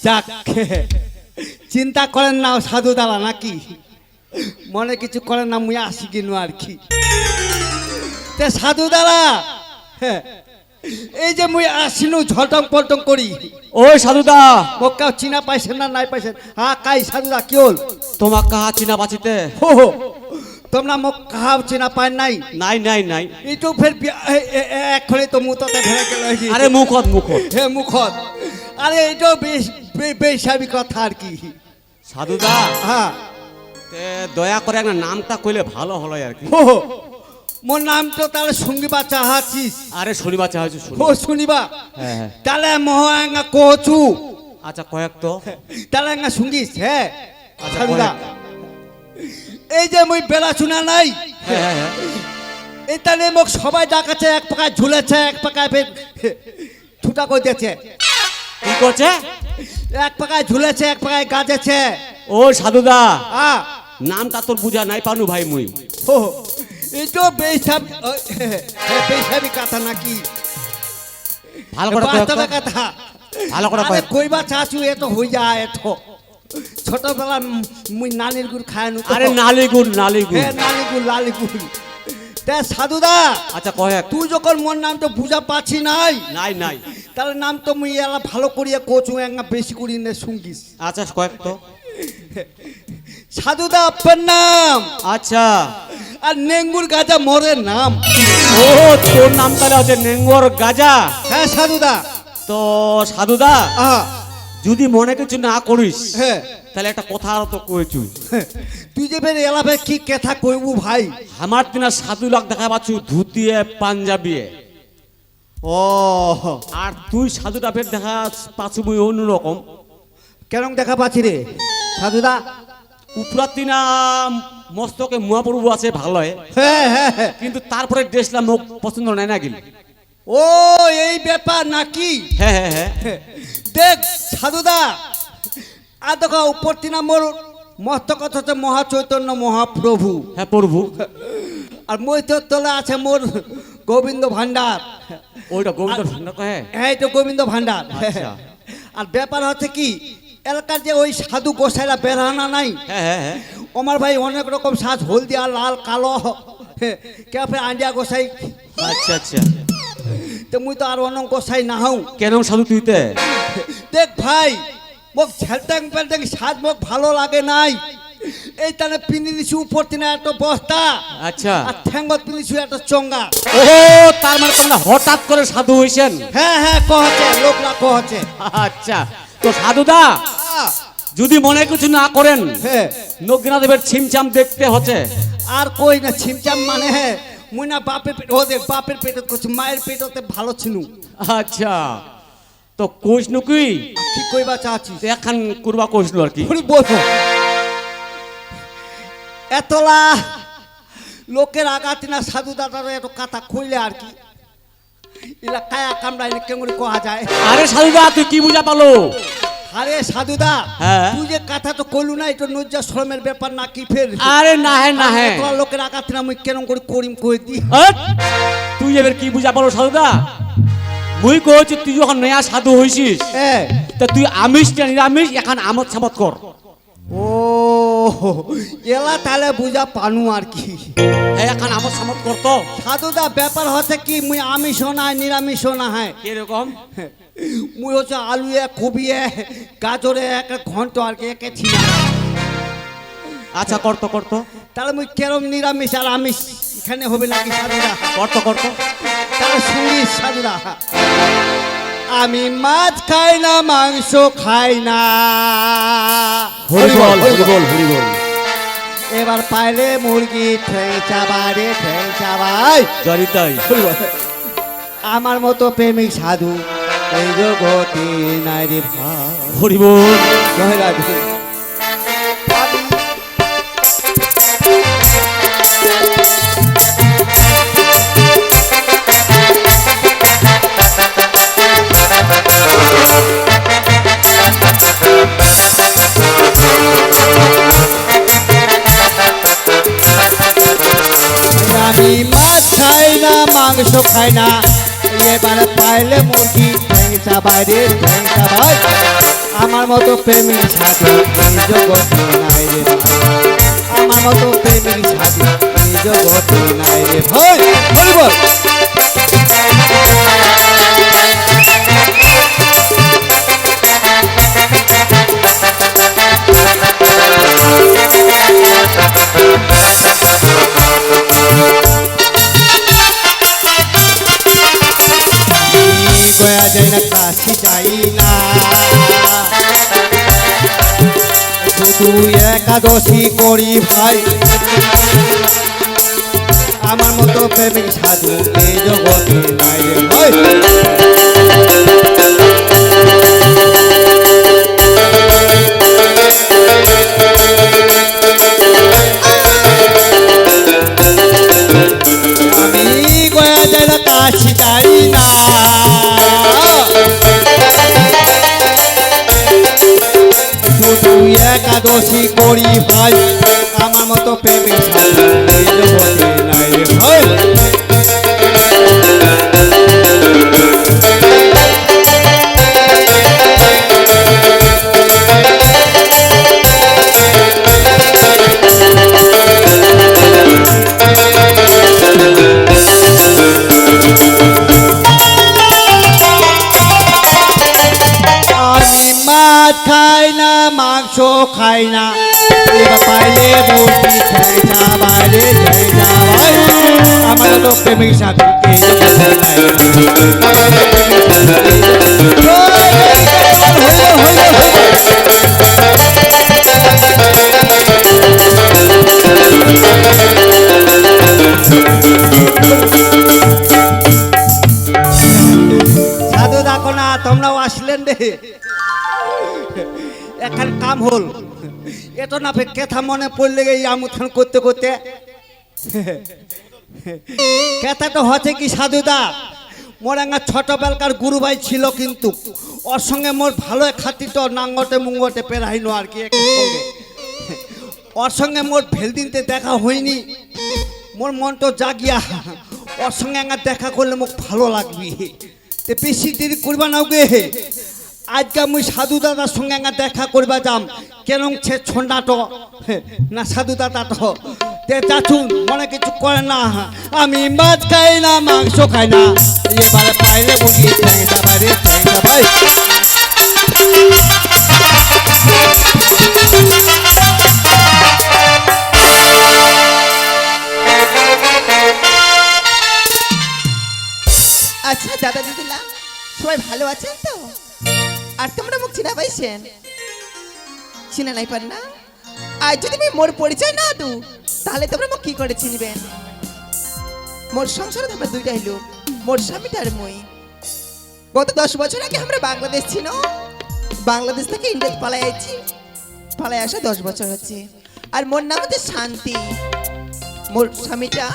যাক, চিন্তা করেন না সাধু দাদা, নাকি মনে কিছু করেন না, মুই আসি কিনু আর কি। তে সাধু দাদা, এই যে মুই আসিনু ঝটং পল্টং করি, ওই সাধুদা মোক কাউ চিনা পাইছেন না নাই পাইছেন? হ্যাঁ কাই সাধুদা কি হল? তোমার কাহা চিনা বাঁচিতে? হো তোমরা মোক কাহাও চিনা পাই নাই? নাই নাই নাই। এইটো ফের এক্ষণে তো মুততে ভেড়ে গেল। আরে মুখত মুখত হে মুখত, আরে এইটো বেশাবি কথা আর কি। সাধুদা হ্যাঁ, দয়া করে একটা নামটা কইলে ভালো হলো আর কি। মোর নাম তো তাহলে শুনিবা চাহাছিস? আরে শুনিবা চাহাছি। ও শুনিবা? হ্যাঁ তাহলে মহাঙ্গা কোচু। আচ্ছা কয়েক তো তাহলে আঙ্গা শুনিস? হ্যাঁ আচ্ছা সাধুদা, এই যে মুই বেলা শুনা নাই, হ্যাঁ এই তাহলে মোক সবাই ডাকাছে, এক পাকায় ঝুলেছে, এক পাকায় ফের ছুটা করে দিয়েছে। কি করছে? এক পাকায় ঝুলেছে, এক পাকায় গাজেছে। ও সাধুদা, হ্যাঁ নামটা তোর বুঝা নাই পানু ভাই মুই। ও এইটো বেশাবি কথা নাকি? ভালো করে কয়েক তো। বাস্তবে কথা। ভালো করে আরে কয়েক। কইবা চাচু এত হই যায় এত। ছোটবেলা মুই নানির গুড় খায়নু। আরে নালিগুড় নালিগুড়। হ্যাঁ নালিগুড় লালিগুড়। তে সাধুদা, আচ্ছা কয়েক। তুই যখন মোর নাম তো বুঝা পাচ্ছি নাই, নাই নাই। তাহলে নাম তো মুই এলা ভালো করিয়া কোচু এঙ্গা বেশি করি নে শুঙ্গিস। আচ্ছা কয়েক তো। সাধুদা আপনার নাম, আচ্ছা। আর নেঙ্গুর গাজা মোরের নাম। ও তোর নাম তাহলে হচ্ছে নেঙ্গর গাজা। হ্যাঁ সাধুদা। তো সাধুদা, আহা, যদি মনে কিছু না করিস হ্যাঁ তাহলে একটা কথা আর তো কইছু। তুই যে ফের এলাবে কি কথা কইবু ভাই? আমার তিনা সাধু লাখ দেখা পাচ্ছু ধুতিয়ে পাঞ্জাবিয়ে, ও আর তুই সাধুটা ফের দেখা পাচ্ছু মুই অন্যরকম। কেন দেখা পাচ্ছি রে সাধুদা? উপরা তিনা মস্তকে মহাপ্রভু আছে ভালো, হ্যাঁ হ্যাঁ হ্যাঁ। কিন্তু তারপরে ড্রেসটা মুখ পছন্দ নাই না গেল। ও এই ব্যাপার নাকি? হ্যাঁ হ্যাঁ হ্যাঁ। দেখ সাধুদা, আর দেখো উপর তিনা মোর মস্তক হচ্ছে মহা চৈতন্য মহাপ্রভু, হ্যাঁ প্রভু। আর মৈতর তলে আছে মোর গোবিন্দ ভান্ডার। ওইটা গোবিন্দ ভান্ডার কহে। হ্যাঁ এই তো গোবিন্দ ভান্ডার। আচ্ছা। আর ব্যাপার হচ্ছে কি, এলাকার যে ওই সাধু গোসাইরা বেরহানা নাই, হ্যাঁ হ্যাঁ হ্যাঁ। আমার ভাই অনেক রকম সাজ, হলদিয়া লাল কালো, কে ফের আন্ডিয়া গোসাই। আচ্ছা আচ্ছা। তো মুই তো আর অন্য গোসাই না হও। কেন সাধু তুইতে? দেখ ভাই, মোক ঝেলটাং পেলটাং সাজ মোক ভালো লাগে নাই। এই তাহলে পিনি নিছি উপর তিনা একটা বস্তা, আচ্ছা। আর ঠ্যাঙ্গত পিনিছি একটা চঙ্গা। ও তার মানে তোমরা হঠাৎ করে সাধু হইছেন? হ্যাঁ হ্যাঁ কহছে, লোকরা কহছে। আচ্ছা। তো সাধুদা, যদি মনে কিছু না করেন, হ্যাঁ নগিনাদেবের ছিমছাম দেখতে হচ্ছে। আর কই না ছিমচাম মানে, হ্যাঁ মুই না বাপের পেট, ওদের বাপের পেটে করছি, মায়ের পেটতে ভালো ছিল। আচ্ছা। তো কইস নুকি কি কইবা চাচ্ছিস? এখন করবা কইছিল আর কি। বলবো এতলা লোকের আগাতি না সাধু দাদার এত কথা কইলে আর কি, এলা কায়া কামড়া এনে কেমন কোয়া যায়? আরে সাধুদা তুই কি বুঝা পালো? আরে সাধুদা, হ্যাঁ। তুই যে কথা তো কইলু না, এটা নজ্জা শ্রমের ব্যাপার নাকি ফের? আরে না হ্যাঁ না হ্যাঁ। এতলা লোকের আগাতি না মুই কেন করে করিম কই দি? তুই এবার কি বুঝা পালো সাধুদা? মুই কইছি তুই যখন নয়া সাধু হইছিস, হ্যাঁ তা তুই আমিষ না নিরামিষ এখন আমোদ সামত কর। ও এলা তাহলে বুঝা পানু আর কি। হ্যাঁ এখন আমোদ সামত কর তো। সাধুদা ব্যাপার হচ্ছে কি, মুই আমিষও না নিরামিষও না, হ্যাঁ কিরকম? মুই হচ্ছে আলুয়ে কবিয়ে গাজরে একটা ঘন্ট আর কি একে ছিল। আচ্ছা করতো করতো। তাহলে মুই কেরম নিরামিষ আর আমিষ এখানে হবে নাকি সাধুদা? করতো করতো। তাহলে শুনিস সাধুদা, আমি মাছ খাই না, মাংস খাই না। হরি বল হরি বল হরি বল। এবার পাইলে মুরগি ঠ্যাং চাবারে ঠ্যাং চাবাই। জরিতাই। আমার মতো প্রেমিক সাধু এই জগতে নাই রে ভাই। হরি বল। জয় রাধে। আমি মাছ খাই না, মাংস খাই না, এবার পাইলে মুরগি ঠ্যাং চাবাই রে ঠ্যাং চাবাই। আমার মতো প্রেমের সাধু এই জগতে নাই রে ভাই, আমার মতো প্রেমের সাধু এই জগতে নাই রে ভাই। বল বল। গয়া যাই না কাশি যাই না, শুধু একাদশী করি ভাই, আমার মতো প্রেমিক সাধু এই জগতে নাই রে ভাই। আমি গয়া যাই না কাশি যাই না, শুধু একাদশী করি ভাই, আমার মতো প্রেমিক সাধু এই জগতে নাই রে ভাই। আমি মাছ খাই না, মাংস খাই না, এবার পাইলে মুরগি খাই না, বাইরে যাই না ভাই, আমার তো প্রেমিক সাথী এই জগতে নাই রে ভাই। আমার তো প্রেমিক সাথী এই সাধু দেখো না, তোমরাও আসলেন রে। এখন কাম হল এতো না ফের কেথা মনে পড়লে এই আমুথান করতে করতে কেথা তো হচ্ছে কি সাধুদা, মোর একটা ছোটবেলকার গুরু ভাই ছিল, কিন্তু ওর সঙ্গে মোর ভালো খাতি তো নাঙ্গটে মুঙ্গটে পেরাইনো আর কি একের সঙ্গে। ওর সঙ্গে মোর ভেলদিনতে দেখা হয়নি, মোর মন তো জাগিয়া ওর সঙ্গে একটা দেখা করলে মোক ভালো লাগবি, তে বেশি দেরি করবা নাও গে। আজকে মুই সাধু দাদার সঙ্গে একটা দেখা করবা যাম, কেন সে ছন্ডাটো না সাধু দাদা তো তে চাচুন মনে কিছু করে না, আমি মাছ খাই না, মাংস খাই না, এবারে পাইলে মুরগি ঠ্যাংটা বাইরে ঠ্যাংটা ভাই। আচ্ছা দাদা দিদিলা সবাই ভালো আছেন তো? আর তোমরা মুখ চিনা পাইছেন? চিনা নাই পার না? আর যদি আমি মোর পরিচয় না দু তাহলে তোমরা মুখ কি করে চিনবেন? মোর সংসারে আমরা দুইটাই লোক, মোর স্বামীটা আর মই। গত 10 বছর আগে আমরা বাংলাদেশ ছিল, বাংলাদেশ থেকে ইন্ডিয়াতে পালাই আইছি, পালাই আসা 10 বছর হচ্ছে। আর মোর নাম হচ্ছে শান্তি। মোর স্বামীটা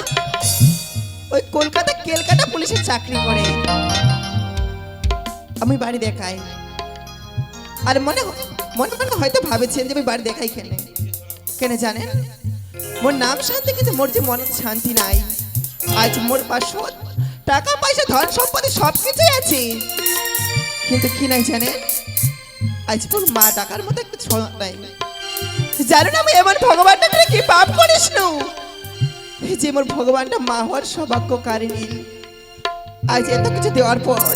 ওই কলকাতা কেলকাটা পুলিশের চাকরি করে, আমি বাড়ি দেখাই। আর মনে মনে মনে হয়তো ভাবেছেন যে আমি বাড়ি দেখাই কেন কেন জানেন? মোর নাম শান্তি, কিন্তু মোর যে মনে শান্তি নাই। আজ মোর পাশে টাকা পয়সা ধন সম্পত্তি সব কিছুই আছে, কিন্তু কি নাই জানেন? আজ মোর মা ডাকার মতো একটা ছোঁয়া নাই। জানেন আমি এমন ভগবানটা করে কি পাপ করিস নু যে মোর ভগবানটা মা হওয়ার সৌভাগ্যকারিণী। আজ এত কিছু দেওয়ার পর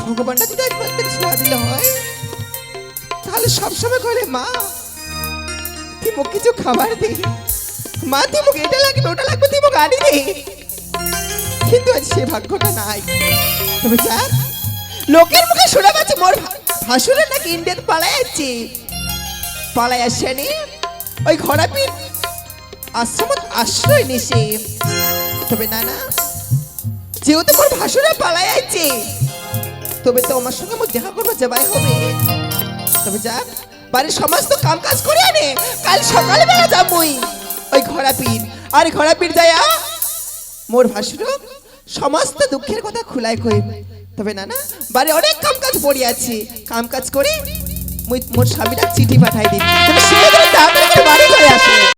ভগবানটা যদি একবার একটা ছোঁয়া দিলে হয়, তাহলে সবসময় করে মা তুই মুখ কিছু খাবার দে, মা তুই মুখ এটা লাগবে ওটা লাগবে তুই মুখ আনি দে, কিন্তু আজ সে ভাগ্যটা নাই। তবে স্যার লোকের মুখে শোনা পাচ্ছে মোর ভাসুরের নাকি ইন্ডিয়াতে পালাই যাচ্ছে, পালাই আসেনি ওই ঘোড়াপির আশ্রমত আশ্রয় নিছে। তবে না না, যেহেতু মোর ভাসুরে পালাই যাচ্ছে, তবে তো আমার সঙ্গে মোর দেখা করবো যাবাই হবে। তবে যাক বাড়ির সমস্ত কাম কাজ করে আনে, কাল সকালবেলা যাবই ওই ঘোড়াপির। আর ঘোড়াপির যায়া মোর ভাসুর সমস্ত দুঃখের কথা খুলাই কই। তবে না না, বাড়ি অনেক কাম কাজ পড়ে আছে, কাম কাজ করে মুই মোর স্বামীটা চিঠি পাঠাই দিই, তবে